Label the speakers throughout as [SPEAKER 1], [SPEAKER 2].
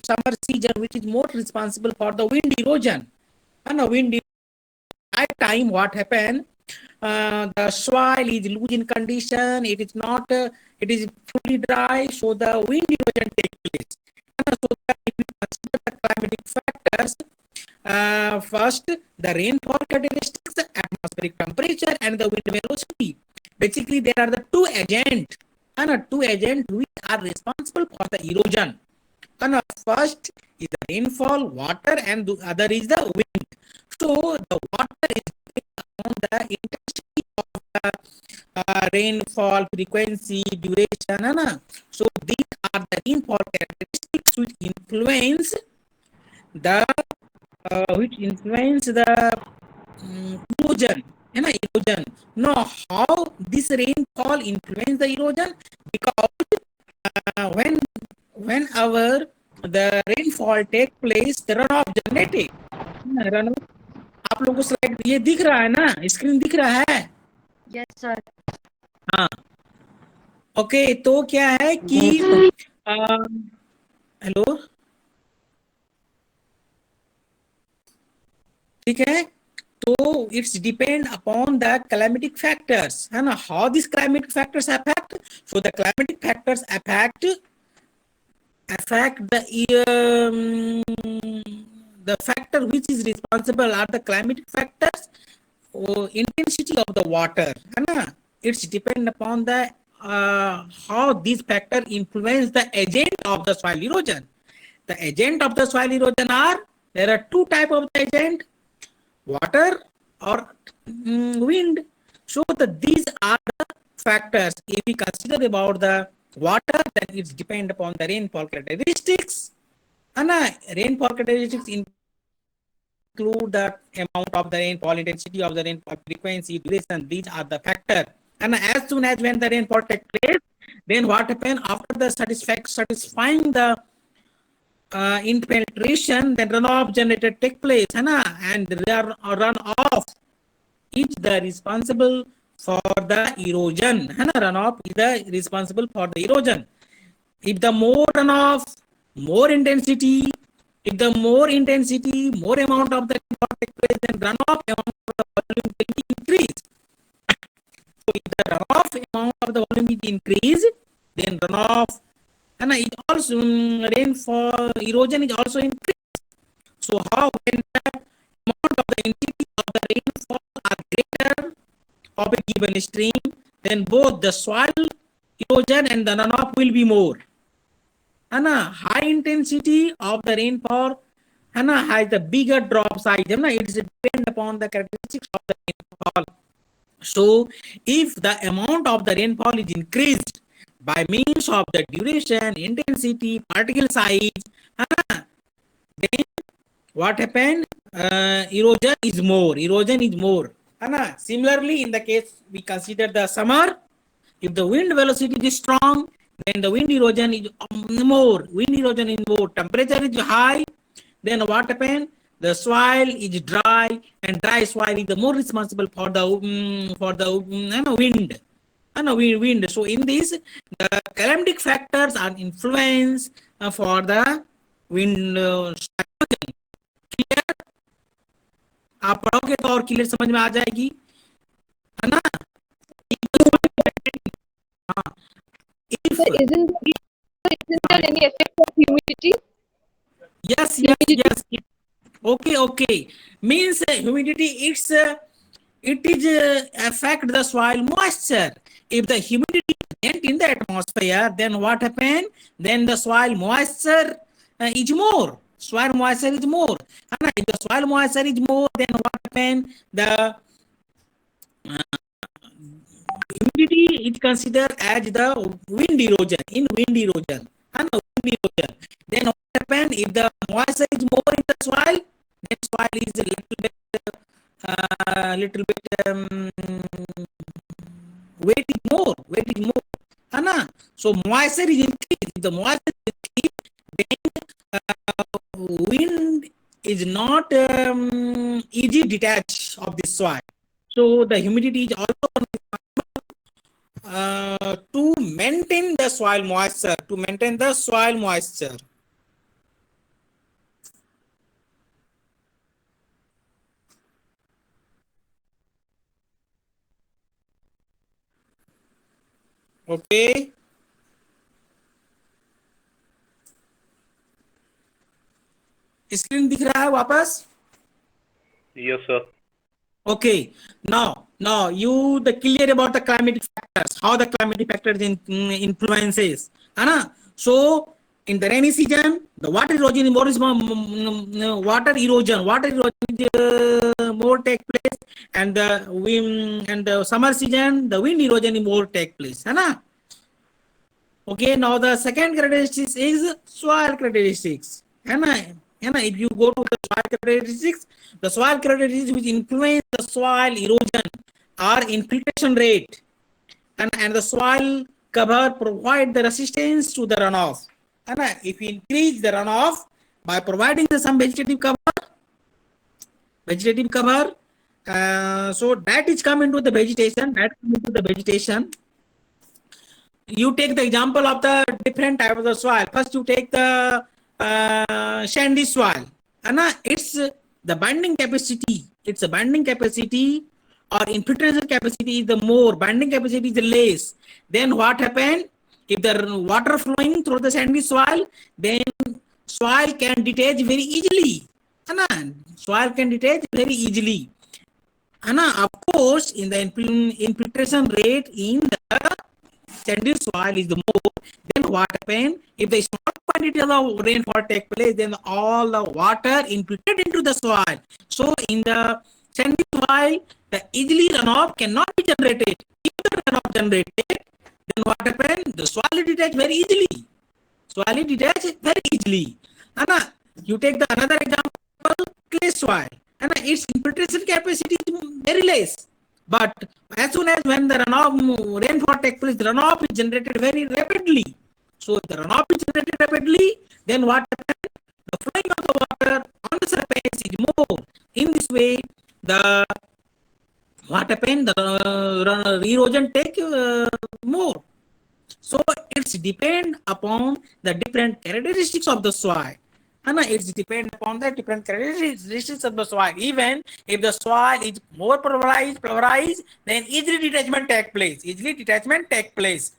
[SPEAKER 1] summer season, which is more responsible for the wind erosion. And wind at time, what happened? The soil is loose in condition. It is not. It is fully dry, so the wind erosion takes place. So that if we consider the climatic factors, first the rainfall characteristics, atmospheric temperature, and the wind velocity. Basically, there are the two agents, and two agents which are responsible for the erosion. And first is the rainfall, water, and the other is the wind. So the water is on the intensity of the rainfall, frequency, duration. So these are the rainfall characteristics which influence the erosion. Erosion. Now, how this rainfall influence the erosion? Because when our the rainfall take place, the runoff generated. Runoff, आप लोगों को slide ये दिख रहा है ना, screen दिख रहा है?
[SPEAKER 2] Yes sir.
[SPEAKER 1] हाँ, ओके. तो क्या है कि हेलो, ठीक है. तो it's depend upon the climatic factors, है ना. How this climatic factors affect? So the climatic factors affect the factor which is responsible are the climatic factors, intensity of the water, it's depend upon the how these factor influence the agent of the soil erosion. The agent of the soil erosion are, there are two type of the agent, water or wind. So these are the factors. If we consider about the water, then it's depend upon the rainfall characteristics. Rainfall characteristics include the amount of the rainfall, intensity of the rainfall, frequency, duration. These are the factor. And as soon as when the rainfall takes place, then what happens after the satisfying the infiltration, then runoff generated take place, and the runoff is the responsible for the erosion. Runoff is the responsible for the erosion. If the more runoff, more intensity, if the more intensity, more amount of the rainfall take place, then runoff amount of the volume will be increased. So if the runoff amount of the volume is increased, then runoff, and it also rainfall erosion is also increased. So how when the amount of the intensity of the rainfall are greater of a given stream, then both the soil erosion and the runoff will be more. High intensity of the rainfall has the bigger drop size. It is depend upon the characteristics of the rainfall. So if the amount of the rainfall is increased by means of the duration, intensity, particle size, then what happened? Erosion is more. Similarly, in the case we consider the summer, if the wind velocity is strong, then the wind erosion is more. Temperature is high, then what happened? The soil is dry, and dry soil is the more responsible for the wind. Wind. So in this, the climatic factors are influence for the wind. Clear? आप पढ़ोगे तो और clear समझ में आ जाएगी, है ना.
[SPEAKER 2] Isn't there any effect of humidity?
[SPEAKER 1] Yes. Okay. Means humidity, it is affect the soil moisture. If the humidity is in the atmosphere, then what happen? Then the soil moisture is more. Soil moisture is more. And if the soil moisture is more, then what happen? The humidity is considered as the wind erosion. Then what happen? If the moisture is more in the soil, then soil is a little bit weight is more. So moisture is increased. If the moisture is increased, then wind is not easy detach of the soil. So the humidity is also to maintain the soil moisture. Okay. Screen दिख रहा है वापस?
[SPEAKER 3] Yes, sir.
[SPEAKER 1] Okay. Now you the clear about the climatic factors, how the climatic factors influences, है ना? So in the rainy season, the water erosion is more is more take place, and the wind, and the summer season, the wind erosion is more take place, है ना? Okay, now the second characteristics is soil characteristics. है ना? If you go to the soil characteristics which influence the soil erosion are infiltration rate, and the soil cover provide the resistance to the runoff. है ना? If you increase the runoff by providing some vegetative cover, so that is come into the vegetation. You take the example of the different type of the soil. First, you take the sandy soil. It's the binding capacity. It's a binding capacity or infiltration capacity is the more, binding capacity is the less. Then what happen? If the water flowing through the sandy soil, then soil can detach very easily. Soil can detach very easily. Of course, in the infiltration rate in the sandy soil is the more, then what happen? If the small quantity of rainfall take place, then all the water infiltrated into the soil. So in the sandy soil, the easily runoff cannot be generated. If the runoff generated, then what happen? The soil is detached very easily. You take the another example, clay soil. Its infiltration capacity is very less. But as soon as when the rainfall takes place, the runoff is generated very rapidly. So if the runoff is generated rapidly, then what happens? The flowing of the water on the surface is more. In this way, the what happens? The erosion take more. So it's depend upon the different characteristics of the soil. It's depend upon the different characteristics of the soil. Even if the soil is more pulverized, then easily detachment take place.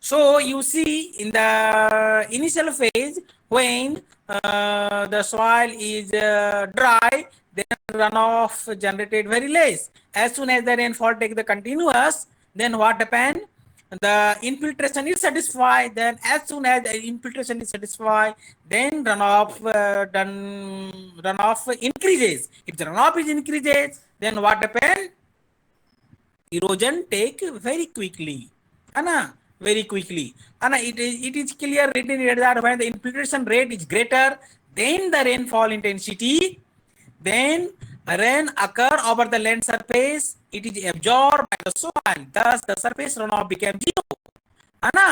[SPEAKER 1] So you see in the initial phase when the soil is dry, then runoff generated very less. As soon as the rainfall take the continuous, then what happen? The infiltration is satisfied. Then as soon as the infiltration is satisfied, then runoff increases. If the runoff is increases, then what happen? Erosion take very quickly. Very quickly. It is clear written here that when the infiltration rate is greater than the rainfall intensity, then rain occur over the land surface, it is absorbed by the soil. Thus, the surface runoff becomes zero.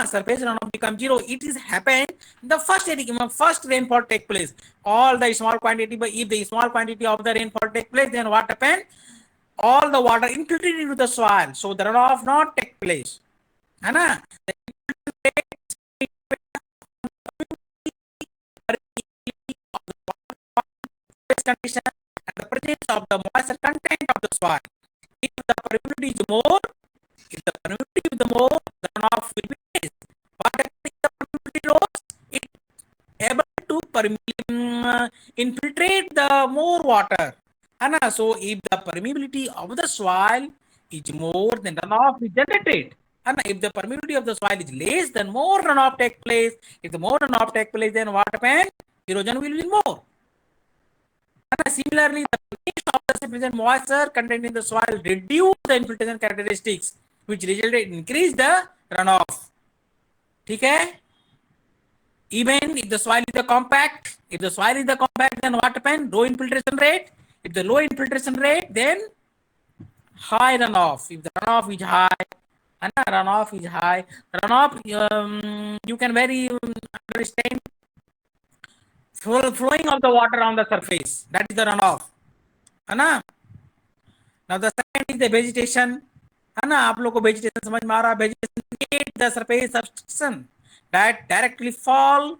[SPEAKER 1] Surface runoff becomes zero. It is happen the first rainfall take place. All the small quantity, but if the small quantity of the rainfall take place, then what happen? All the water infiltrated into the soil. So the runoff not take place. Condition and the presence of the moisture content of the soil. If the permeability is more, the runoff will be less. What happens if the permeability lows? It is able to infiltrate the more water. So if the permeability of the soil is more, then runoff is generated. If the permeability of the soil is less, then more runoff take place. If the more runoff take place, then what happens? Erosion will be more. Similarly, the mix of the sufficient moisture contained in the soil reduce the infiltration characteristics, which resulted in increase the runoff. Okay? Even if the soil is compact, then what happens? Low infiltration rate. If the low infiltration rate, then high runoff. If the runoff is high, you can very understand flowing of the water on the surface. That is the runoff. Now the second is the vegetation. आप लोग को vegetation समझ में आ रहा है? Vegetation the surface substitution that directly fall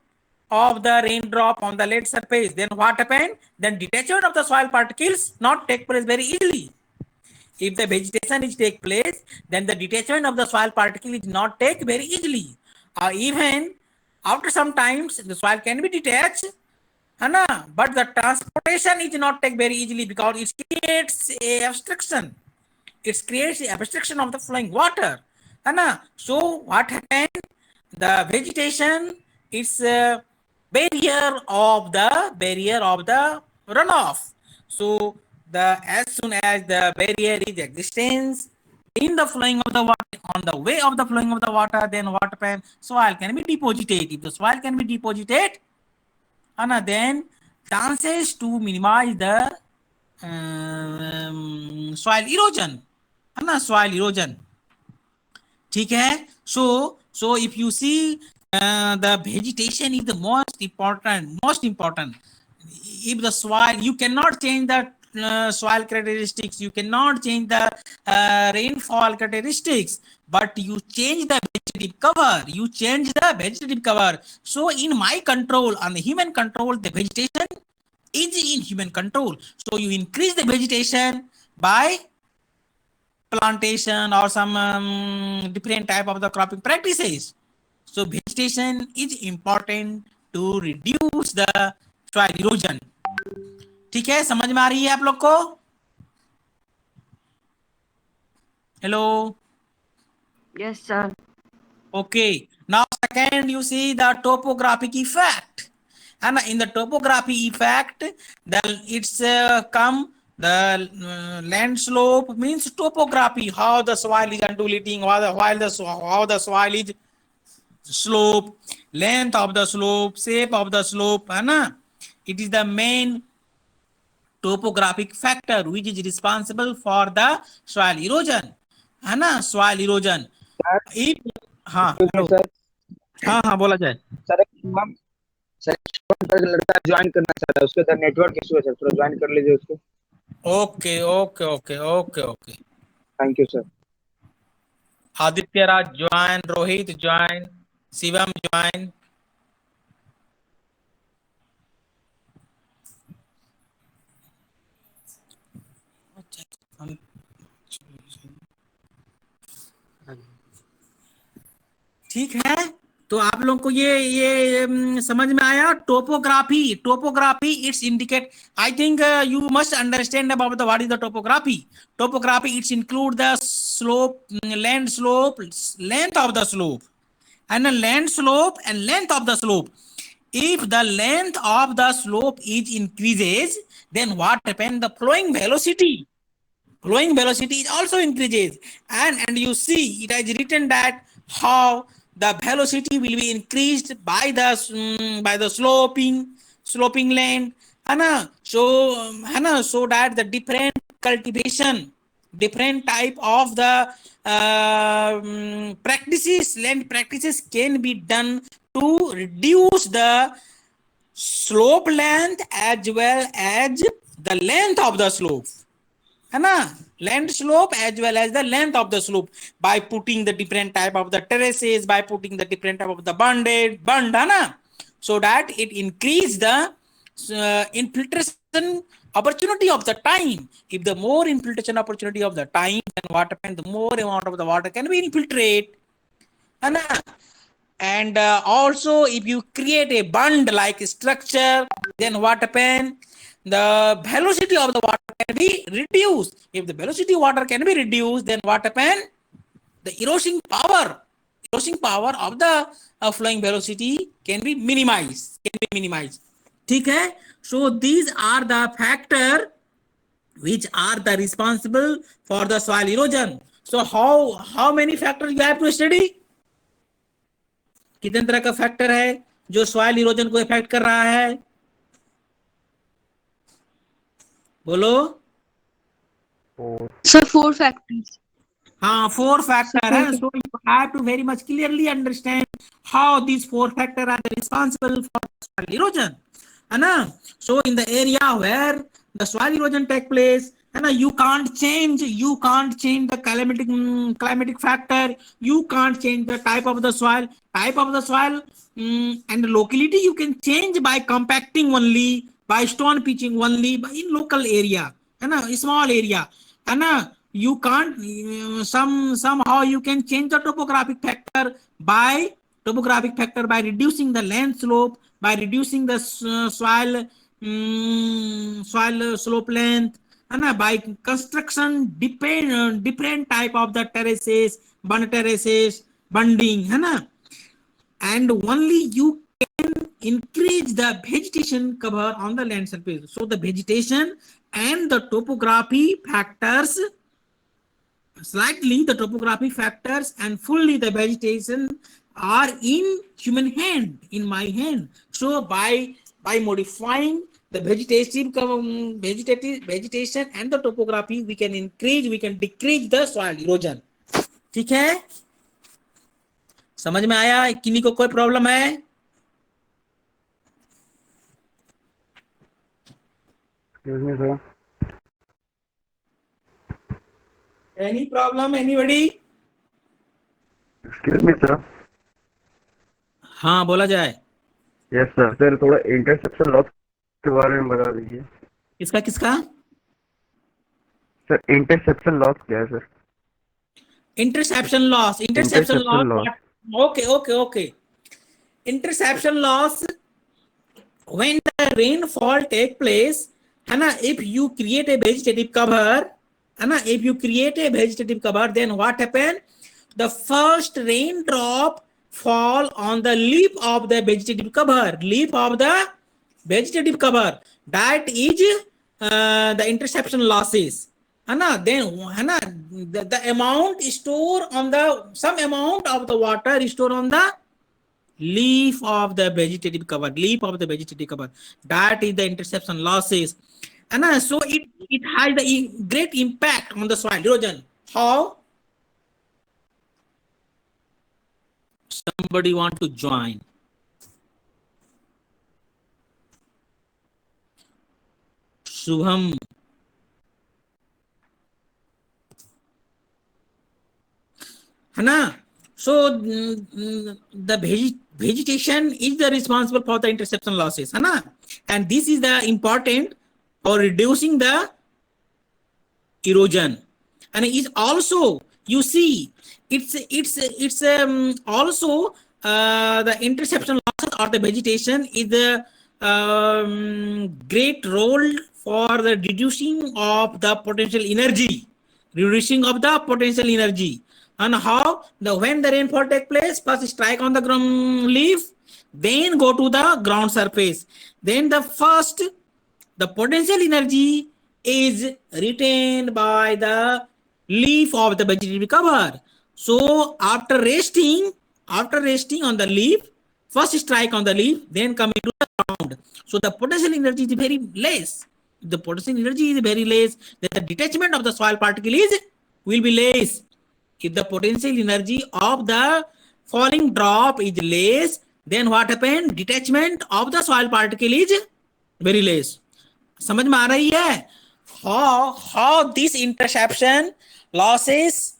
[SPEAKER 1] of the raindrop on the lead surface. Then what happen? Then detachment of the soil particles not take place very easily. If the vegetation is take place, then the detachment of the soil particle is not take very easily. Even after some times, the soil can be detached, है ना? But the transportation is not take very easily because it creates a obstruction. It creates a obstruction of the flowing water, है ना? So what happened? The vegetation is a barrier of the runoff. So the as soon as the barrier is existence in the flowing of the water, on the way of the flowing of the water, then what happens? Soil can be deposited. If the soil can be deposited, and then chances to minimize the soil erosion, है ना? Soil erosion. ठीक है? So if you see, the vegetation is the most important. If the soil, you cannot change the soil characteristics, you cannot change the rainfall characteristics, but you change the vegetative cover. So in my control, on the human control, the vegetation is in human control. So you increase the vegetation by plantation or some different type of the cropping practices. So vegetation is important to reduce the soil erosion. ठीक है? समझ में आ रही है आप लोग को? Hello?
[SPEAKER 2] Yes, sir.
[SPEAKER 1] Okay. Now second, you see the topographic effect. And in the topography effect, then it's come the land slope means topography, how the soil is undulating, how the soil is slope, length of the slope, shape of the slope, है ना? It is the main topographic factor which is responsible for the soil erosion, है ना? Soil erosion. If हाँ hello
[SPEAKER 4] sir
[SPEAKER 1] हाँ बोला जाए
[SPEAKER 4] sir लड़का join करना चाहता है, उसके अंदर नेटवर्क इशू है सर, थोड़ा ज्वाइन कर लीजिए उसको।
[SPEAKER 1] Okay okay okay okay okay
[SPEAKER 4] thank you sir.
[SPEAKER 1] Aditya Raj join, Rohit join, Shivam join. ठीक है, तो आप लोग को ये समझ में आया? Topography it's indicate, I think you must understand about the what is the topography it's include the slope, land slope, length of the slope, and a land slope and length of the slope. If the length of the slope is increases, then what happens? The flowing velocity is also increases, and you see it has written that how the velocity will be increased by the sloping land, है ना? So that the different cultivation, different type of the land practices can be done to reduce the slope length as well as the length of the slope, है ना? Land slope as well as the length of the slope, by putting the different type of the terraces, by putting the different type of the bund, है ना? So that it increase the infiltration opportunity of the time. If the more infiltration opportunity of the time, then what happens? The more amount of the water can be infiltrate, है ना? And also if you create a bund like structure, then what happens? The velocity of the water can be reduced. If the velocity of water can be reduced, then what happens? The erosion power of the flowing velocity can be minimized. ठीक है? So these are the factor which are the responsible for the soil erosion. So how many factors you have to study? कितने तरह का factor है जो soil erosion को effect कर रहा है? बोलो
[SPEAKER 2] Sir, 4 factors.
[SPEAKER 1] हाँ, 4 factor है. So you have to very much clearly understand how these 4 factor are responsible for soil erosion, है ना? So in the area where the soil erosion take place, है ना, you can't change the climatic factor, you can't change the type of the soil, and the locality you can change by compacting only, by stone pitching only, by in local area, है ना, small area, है ना? you can't somehow you can change the topographic factor by reducing the land slope, by reducing the soil slope length, and by construction different type of the terraces, bund terraces, bunding, है ना, and only you can increase the vegetation cover on the land surface. So the vegetation and the topography factors, slightly the topography factors and fully the vegetation are in human hand, in my hand. So by modifying the vegetation and the topography, we can increase, we can decrease the soil erosion. ठीक है, समझ में आया? किन्हीं को कोई problem है?
[SPEAKER 4] Excuse me, sir.
[SPEAKER 1] Any problem, anybody?
[SPEAKER 5] Excuse me, sir.
[SPEAKER 1] हाँ, बोला जाए.
[SPEAKER 5] Yes, sir. सर थोड़ा इंटरसेप्शन लॉस के बारे में बता दीजिए.
[SPEAKER 1] किसका किसका?
[SPEAKER 5] सर इंटरसेप्शन लॉस क्या है sir?
[SPEAKER 1] Interception loss. Okay. Interception loss, when the rainfall take place, है ना, if you create a vegetative cover, है ना, if you create a vegetative cover, then what happen? The first raindrop fall on the leaf of the vegetative cover. That is the interception losses. है ना, then है ना, the amount store on the, some amount of the water is stored on the leaf of the vegetative cover. That is the interception losses. And so it has the great impact on the soil erosion. How? Somebody want to join? Shubham. है ना? So the vegetation is the responsible for the interception losses, है ना? And this is the important for reducing the erosion. And is also, you see, it's also the interception losses or the vegetation is the great role for the reducing of the potential energy. And how? When the rainfall take place, first strike on the ground leaf, then go to the ground surface. Then the potential energy is retained by the leaf of the vegetative cover. So after resting on the leaf, first strike on the leaf, then coming to the ground. So the potential energy is very less. The potential energy is very less, then the detachment of the soil particle will be less. If the potential energy of the falling drop is less, then what happens? Detachment of the soil particle is very less. समझ में आ रही है? How this interception losses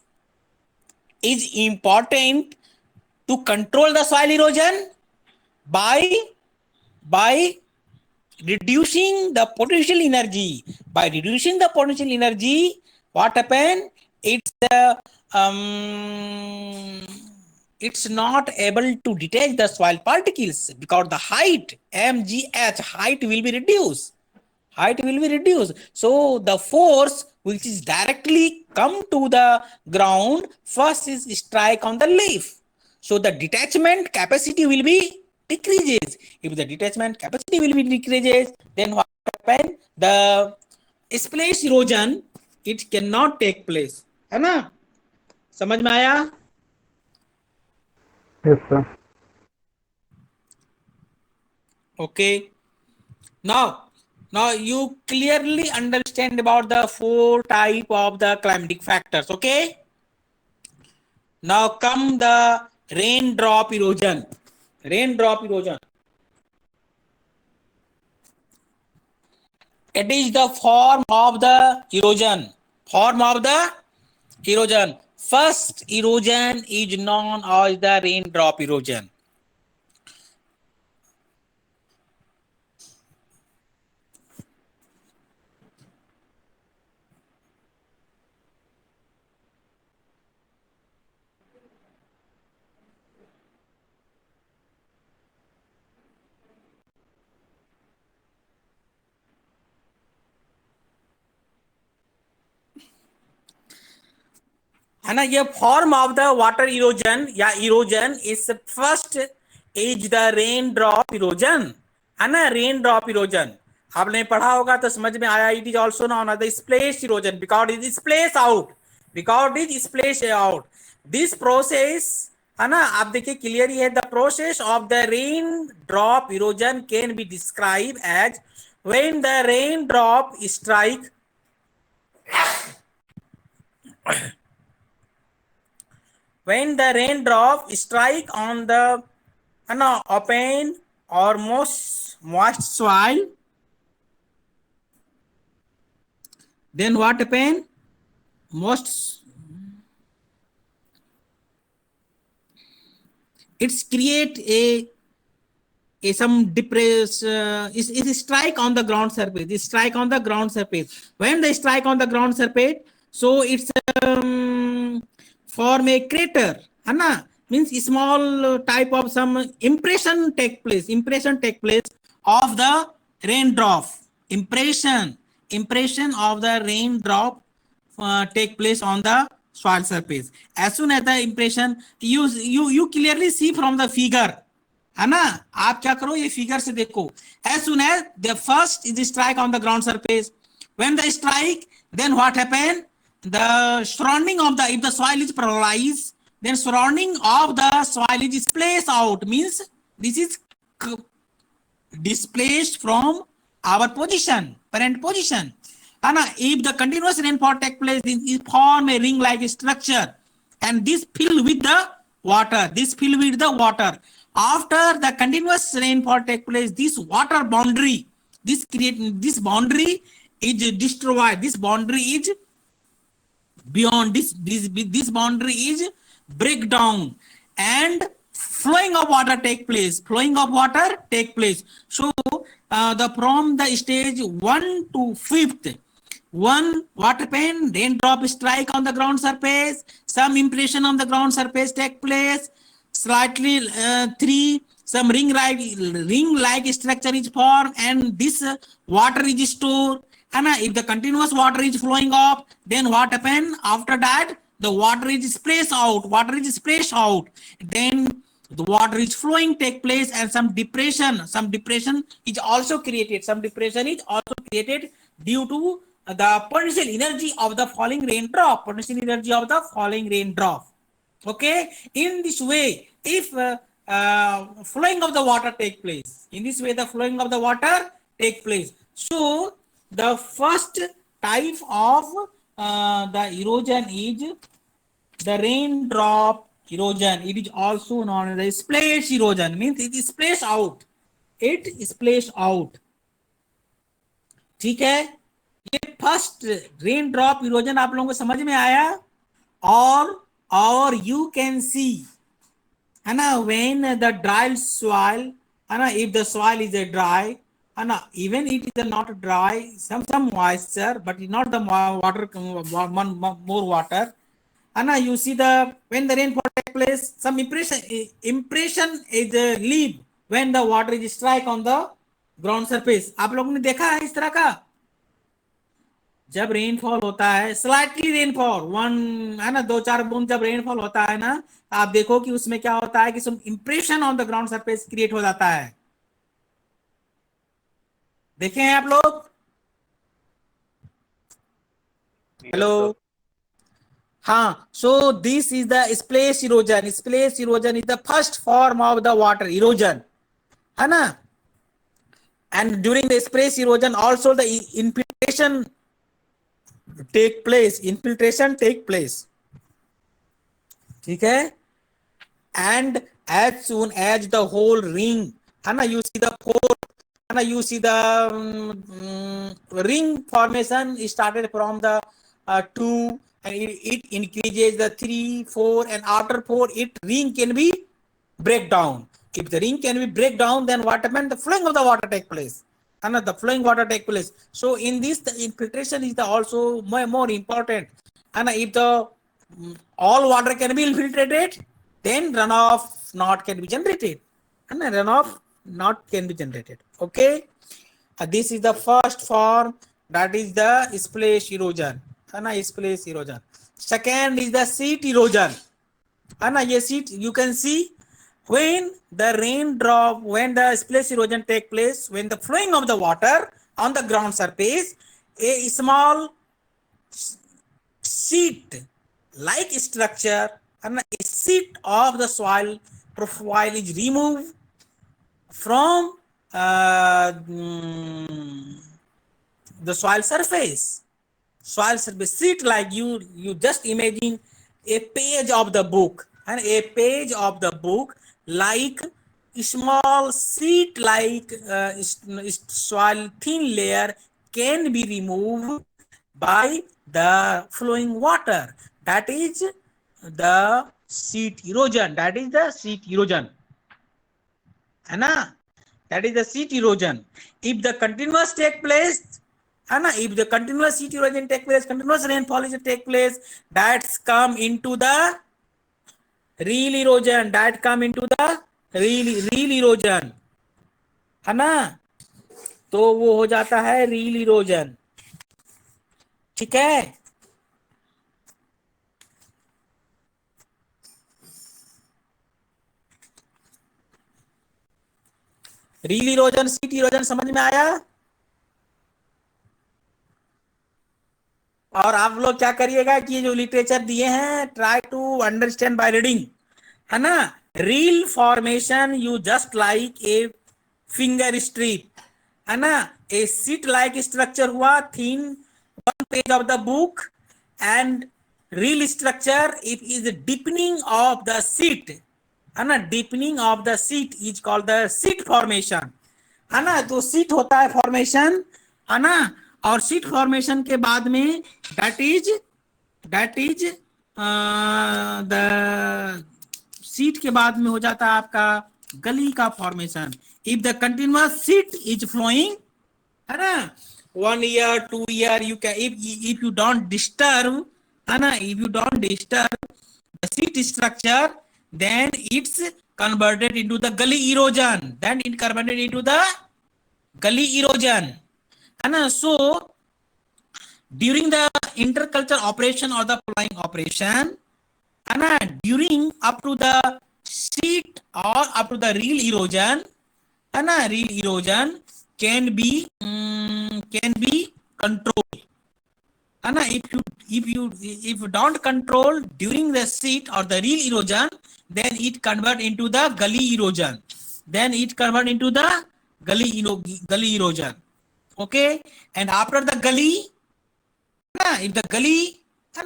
[SPEAKER 1] is important to control the soil erosion by reducing the potential energy. By reducing the potential energy, what happen? It's not able to detach the soil particles because the height, mgh, height will be reduced. So the force which is directly come to the ground first is strike on the leaf. So the detachment capacity will be decreases. If the detachment capacity will be decreases, then what happen? The splash erosion, it cannot take place. है ना? समझ में आया?
[SPEAKER 5] Yes, sir.
[SPEAKER 1] Okay. Now you clearly understand about the 4 type of the climatic factors. Okay. Now come the raindrop erosion. It is the form of the erosion. First erosion is known as the raindrop erosion. है ना, ये form of the water erosion या erosion is first is the rain drop erosion, है ना, rain drop erosion आपने पढ़ा होगा तो समझ में आया. It is also known as the splash erosion because it is splash out, because it is splash out. This process, है ना, आप देखिए क्लियरली है, the process of the rain drop erosion can be describe as when the rain drop strike when the raindrop strike on the open or moist soil, then what happen? It's create a some depress it strike on the ground surface. It strike on the ground surface. When they strike on the ground surface, so it's form a crater, है ना, means small type of some impression take place of the raindrop. Impression of the raindrop take place on the soil surface. As soon as the impression, you clearly see from the figure, है ना, आप क्या करो ये figure से देखो. As soon as the first is strike on the ground surface, when the strike, then what happen? The surrounding of the, if the soil is polarized, then surrounding of the soil is displaced out, means this is displaced from our position, parent position. And if the continuous rainfall take place, it form a ring like structure, and this fill with the water, after the continuous rainfall take place, this water boundary, this boundary is destroyed, this boundary is beyond, this boundary is break down, and flowing of water take place. So the from the stage 1 to 5th, 1, what happened? Raindrop strike on the ground surface, some impression on the ground surface take place, slightly 3, some ring like structure is formed, and this water is stored. And if the continuous water is flowing up, then what happen? After that, the water is splashed out. Then the water is flowing take place, and some depression is also created. Due to the potential energy of the falling raindrop. Okay, in this way, if flowing of the water take place, so the first type of the erosion is the raindrop erosion. It is also known as the splash erosion, means it is splashed out. ठीक है, ये first rain drop erosion आप लोगों को समझ में आया. और यू कैन सी, है ना, व्हेन द ड्राई सॉइल, है ना, if the soil is a dry, है ना, even it is not dry, some moisture, but not the water, more water, है ना, you see the when the rainfall take place, some impression is leave when the water is strike on the ground surface. आप लोगों ने देखा है इस तरह का, जब रेनफॉल होता है, स्लाइटली रेनफॉल 1, है ना, 2-4 बूंद जब रेनफॉल होता है ना, तो आप देखो कि उसमें क्या होता है कि some impression on the ground surface create हो जाता है. देखे हैं आप लोग? हेलो, हाँ. So this is the splash erosion. Splash erosion is the first form of the water erosion, है ना. And during the splash erosion also the infiltration take place. ठीक है. And as soon as the whole ring, है ना, you see the pore, है ना, you see the ring formation started from the 2, and it increases the 3, 4, and after 4 ring can be break down. If the ring can be break down, then what happens? The flowing of the water take place. And the flowing water take place. So in this, the infiltration is also more important. And if the all water can be infiltrated, then runoff not can be generated. And runoff not can be generated. Okay. This is the first form, that is the splash erosion. And splash erosion. Second is the sheet erosion, है ना. ये sheet you can see when the raindrop, when the splash erosion take place, when the flowing of the water on the ground surface, a small sheet like structure and a sheet of the soil profile is removed from the soil surface. Soil surface sheet, like you just imagine a page of the book, and a page of the book like small sheet like soil thin layer can be removed by the flowing water. That is the sheet erosion. That is the sheet erosion, है ना. That is the sheet erosion. If the continuous take place, है ना, if the continuous sheet erosion take place, continuous rainfall is take place, that's come into the real erosion. That come into the real erosion, है ना. तो वो हो जाता है real erosion. ठीक है. रील इरोजन, सीट इरोजन समझ में आया. और आप लोग क्या करिएगा कि जो लिटरेचर दिए हैं, try to understand by reading, है ना. Rill formation you just like a finger strip, है ना. ए सीट लाइक स्ट्रक्चर हुआ thin one page of the book, and rill structure it is deepening of the sheet, है ना. Deepening of the sheet is called the sheet formation, है ना. तो seat होता है फॉर्मेशन, है ना. और सीट फॉर्मेशन के बाद में दैट इज द सीट के बाद में हो जाता है आपका गली का formation. If the continuous sheet is flowing, है ना, 1 year 2 year you can, if you don't disturb, है ना, if you don't disturb the seat structure, then it's converted into the gully erosion. Then it converted into the gully erosion, है ना. So during the interculture operation or the plowing operation, है ना, during up to the sheet or up to the real erosion, है ना, real erosion can be controlled, है ना. If you don't control during the sheet or the real erosion, then it convert into the gully erosion. Then it convert into the gully erosion. Okay, and after the gully, if the gully,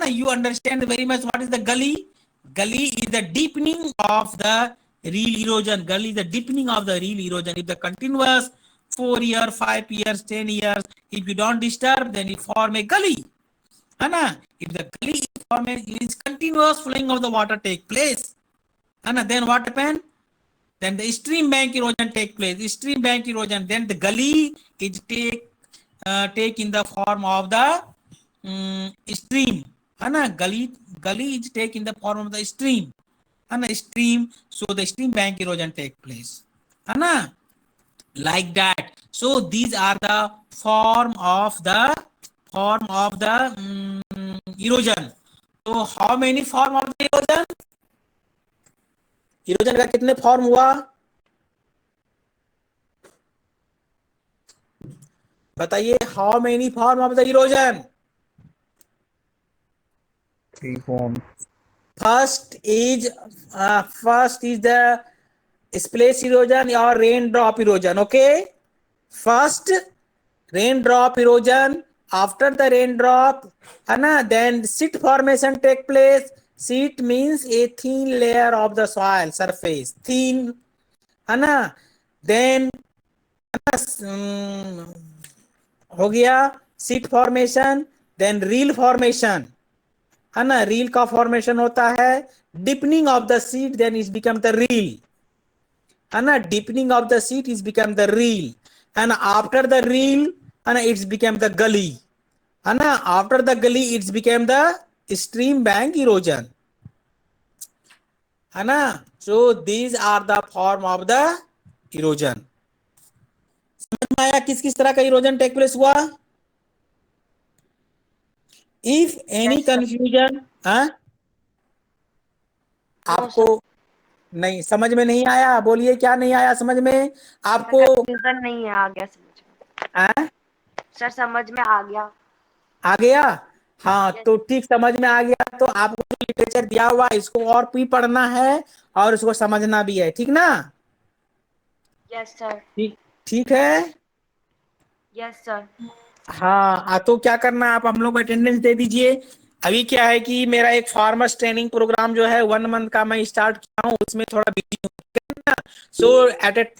[SPEAKER 1] you understand very much what is the gully. Gully is the deepening of the real erosion. Gully is the deepening of the real erosion. If the continuous 4 years, 5 years, 10 years, if you don't disturb, then it form a gully, है ना. If the gully is continuous flowing of the water take place, है ना, then what happen? Then the stream bank erosion take place. Stream bank erosion, then the gully is take in the form of the stream, है ना. Gully is take in the form of the stream, है ना, stream. So the stream bank erosion take place, है ना, like that. So these are the form of the erosion. So how many form of the erosion? Erosion का कितने form हुआ बताइए. How many form of the erosion?
[SPEAKER 5] 3 forms.
[SPEAKER 1] First is the splash erosion or raindrop erosion. Okay, first raindrop erosion. After the raindrop, है ना, then sheet formation take place. Sheet means a thin layer of the soil surface, thin, है ना. Then हो गया sheet formation. Then reel formation, है ना. reel का formation होता है deepening of the sheet, then it become the reel, है ना. deepening of the sheet is become the reel, and after the reel, है ना, it's become the gully, है ना. after the gully, it's became the stream bank erosion, है ना. so these are the form of the erosion. समझ में आया किस किस तरह का इरोजन टेक प्लेस हुआ? If any
[SPEAKER 6] Yes, sir.
[SPEAKER 1] Confusion, हाँ
[SPEAKER 6] No,
[SPEAKER 1] आपको
[SPEAKER 6] sir.
[SPEAKER 1] नहीं समझ में नहीं आया, बोलिए क्या नहीं आया समझ में आपको?
[SPEAKER 6] कंफ्यूजन नहीं है, आ गया समझ में।
[SPEAKER 1] हाँ?
[SPEAKER 6] सर समझ में आ गया।
[SPEAKER 1] आ गया? हाँ
[SPEAKER 6] Yes.
[SPEAKER 1] तो ठीक, समझ में आ गया तो आपको जो लिटरेचर दिया हुआ है इसको और भी पढ़ना है और इसको समझना भी है, ठीक ना?
[SPEAKER 6] Yes, sir.
[SPEAKER 1] ठीक, ठीक है।
[SPEAKER 6] Yes, sir.
[SPEAKER 1] हाँ तो क्या करना है, आप हम लोग अटेंडेंस दे दीजिए। अभी क्या है कि मेरा एक फार्मर्स ट्रेनिंग प्रोग्राम जो है 1 मंथ का मैं स्टार्ट किया हूँ, उसमें थोड़ा बिजी हूँ। So at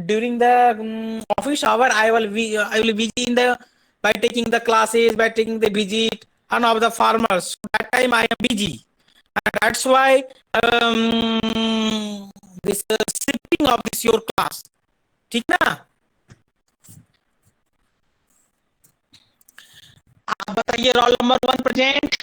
[SPEAKER 1] during the office hour I will busy in the by taking the classes, by taking the visit and of the farmers. So that time I am busy. And that's why this shifting of this your class. ठीक ना? आप बताइए roll number 1 present.